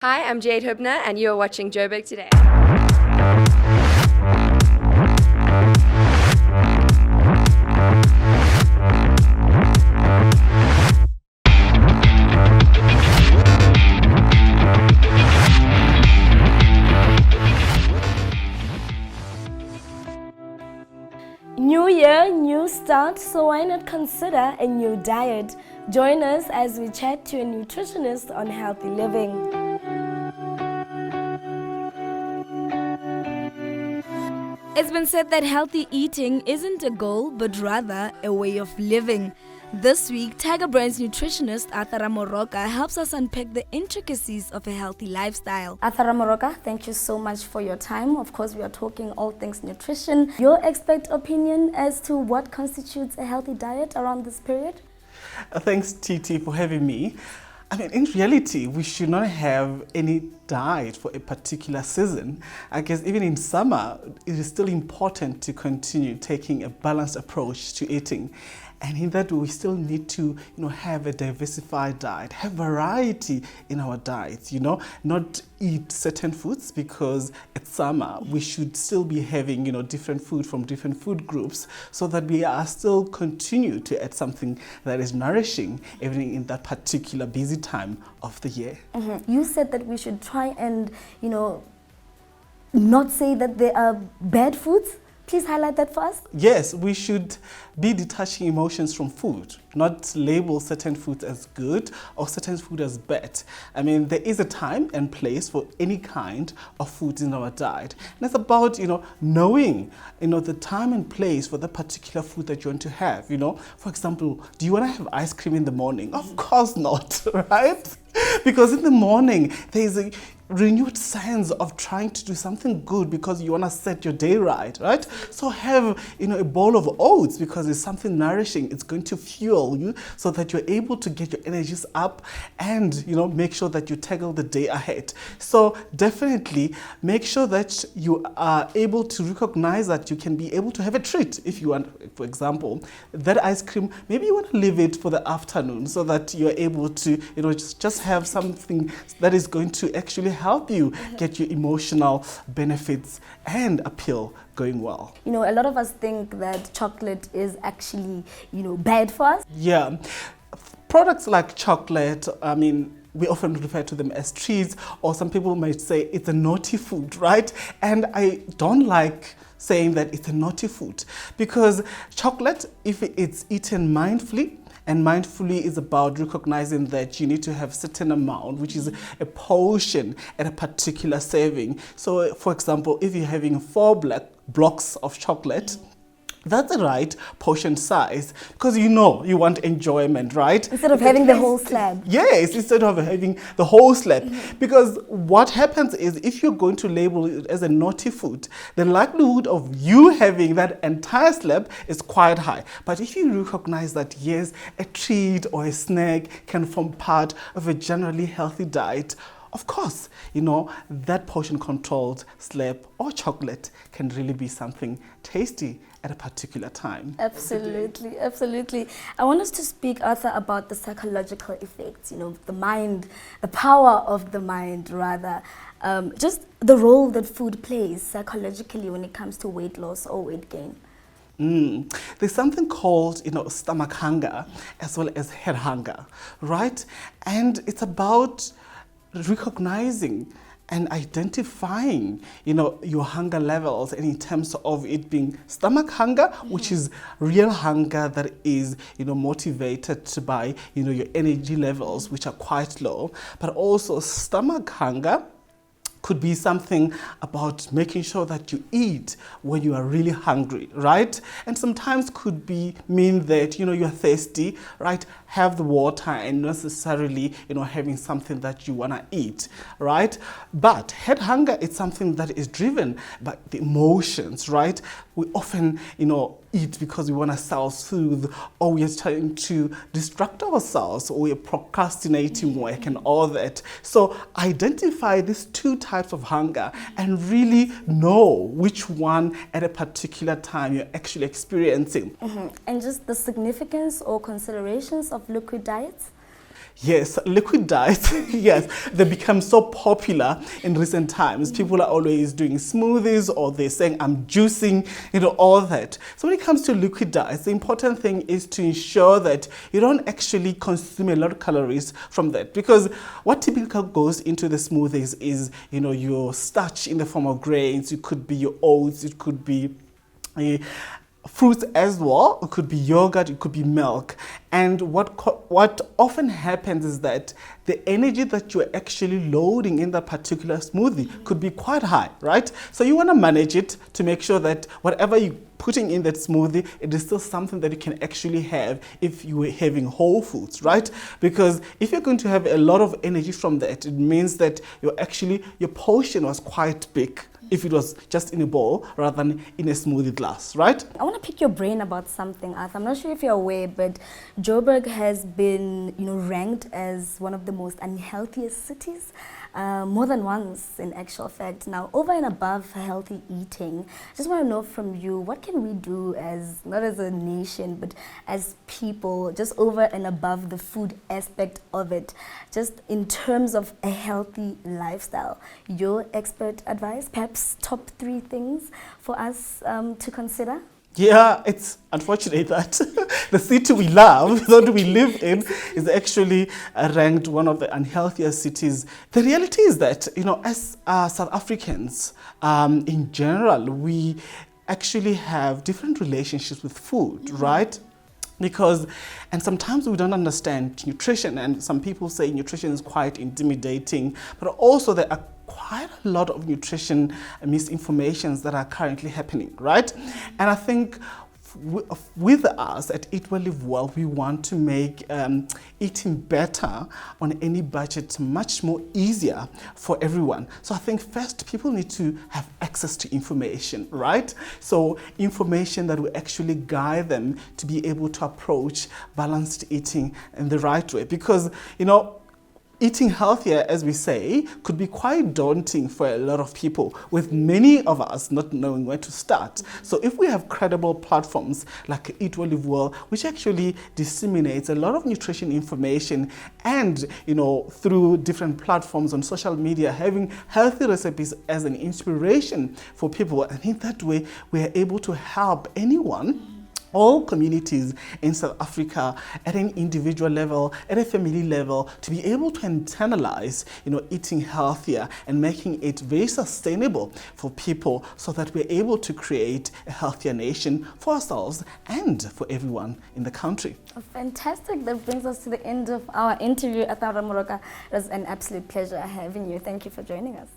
Hi, I'm Jade Hubner, and you're watching Joburg Today. New year, new start, so why not consider a new diet? Join us as we chat to a nutritionist on healthy living. It's been said that healthy eating isn't a goal, but rather a way of living. This week, Tiger Brands nutritionist Arthur Ramoroka helps us unpack the intricacies of a healthy lifestyle. Arthur Ramoroka, thank you so much for your time. Of course, we are talking all things nutrition. Your expert opinion as to what constitutes a healthy diet around this period? Thanks, TT, for having me. I mean, in reality, we should not have any diet for a particular season. I guess even in summer, it is still important to continue taking a balanced approach to eating. And in that, we still need to, have a diversified diet, have variety in our diets, not eat certain foods because it's summer. We should still be having, different food from different food groups so that we are still continue to eat something that is nourishing even in that particular busy time of the year. Mm-hmm. You said that we should try and, not say that they are bad foods. Please highlight that for us. Yes, we should be detaching emotions from food, not label certain foods as good or certain food as bad. I mean, there is a time and place for any kind of food in our diet. And it's about, knowing, the time and place for the particular food that you want to have, For example, do you want to have ice cream in the morning? Of course not, right? Because in the morning, there is a renewed sense of trying to do something good because you want to set your day right? So have, a bowl of oats because it's something nourishing. It's going to fuel you so that you're able to get your energies up and, make sure that you tackle the day ahead. So definitely make sure that you are able to recognize that you can be able to have a treat if you want. For example, that ice cream, maybe you want to leave it for the afternoon so that you're able to, just have something that is going to actually help you get your emotional benefits and appeal going well. A lot of us think that chocolate is actually, bad for us. Yeah. Products like chocolate, we often refer to them as treats, or some people might say it's a naughty food, right? And I don't like saying that it's a naughty food because chocolate, if it's eaten mindfully, and mindfully is about recognizing that you need to have certain amount, which is a portion at a particular serving. So, for example, if you're having 4 blocks of chocolate, that's the right portion size because you want enjoyment, right? Instead of having the whole slab. Yes, instead of having the whole slab. Mm-hmm. Because what happens is if you're going to label it as a naughty food, the likelihood of you having that entire slab is quite high. But if you recognize that, yes, a treat or a snack can form part of a generally healthy diet, of course, that portion controlled slab or chocolate can really be something tasty at a particular time. Absolutely, absolutely. I want us to speak, Arthur, about the psychological effects, the mind, the power of the mind, rather. Just the role that food plays psychologically when it comes to weight loss or weight gain. There's something called, stomach hunger as well as head hunger, right? And it's about recognizing and identifying, your hunger levels, and in terms of it being stomach hunger, which is real hunger that is, motivated by, your energy levels, which are quite low, but also stomach hunger could be something about making sure that you eat when you are really hungry, right? And sometimes could mean that, you're thirsty, right? Have the water and necessarily, having something that you want to eat, right? But head hunger is something that is driven by the emotions, right? We often, eat because we want to self-soothe, or we are trying to distract ourselves, or we are procrastinating work and all that. So identify these 2 types of hunger and really know which one at a particular time you're actually experiencing. Mm-hmm. And just the significance or considerations of liquid diets? Yes, liquid diets, yes, they become so popular in recent times. People are always doing smoothies or they're saying, I'm juicing, all that. So when it comes to liquid diets, the important thing is to ensure that you don't actually consume a lot of calories from that. Because what typically goes into the smoothies is, your starch in the form of grains. It could be your oats, it could be fruits as well. It could be yogurt, it could be milk. And what often happens is that the energy that you're actually loading in that particular smoothie could be quite high, right? So you want to manage it to make sure that whatever you're putting in that smoothie, it is still something that you can actually have if you were having whole foods, right? Because if you're going to have a lot of energy from that, it means that your portion was quite big if it was just in a bowl rather than in a smoothie glass, right? I want to pick your brain about something, Arthur. I'm not sure if you're aware, but Joburg has been, ranked as one of the most unhealthiest cities, more than once in actual fact. Now, over and above healthy eating, I just want to know from you, what can we do as, not as a nation, but as people, just over and above the food aspect of it, just in terms of a healthy lifestyle? Your expert advice, perhaps top 3 things for us to consider? Yeah, it's unfortunate that the city we love, that we live in, is actually ranked one of the unhealthiest cities. The reality is that, as South Africans, in general, we actually have different relationships with food, right? And sometimes we don't understand nutrition, and some people say nutrition is quite intimidating, but also there are quite a lot of nutrition misinformations that are currently happening, right? And I think with us at Eat Well Live Well, we want to make eating better on any budget much more easier for everyone. So I think first people need to have access to information, right? So information that will actually guide them to be able to approach balanced eating in the right way. Because, eating healthier, as we say, could be quite daunting for a lot of people, with many of us not knowing where to start. So if we have credible platforms like Eat Well Live Well, which actually disseminates a lot of nutrition information, and through different platforms on social media, having healthy recipes as an inspiration for people, I think that way we are able to help anyone, all communities in South Africa, at an individual level, at a family level, to be able to internalize, eating healthier and making it very sustainable for people, so that we're able to create a healthier nation for ourselves and for everyone in the country. Oh, fantastic. That brings us to the end of our interview. Arthur Ramoroka, it was an absolute pleasure having you. Thank you for joining us.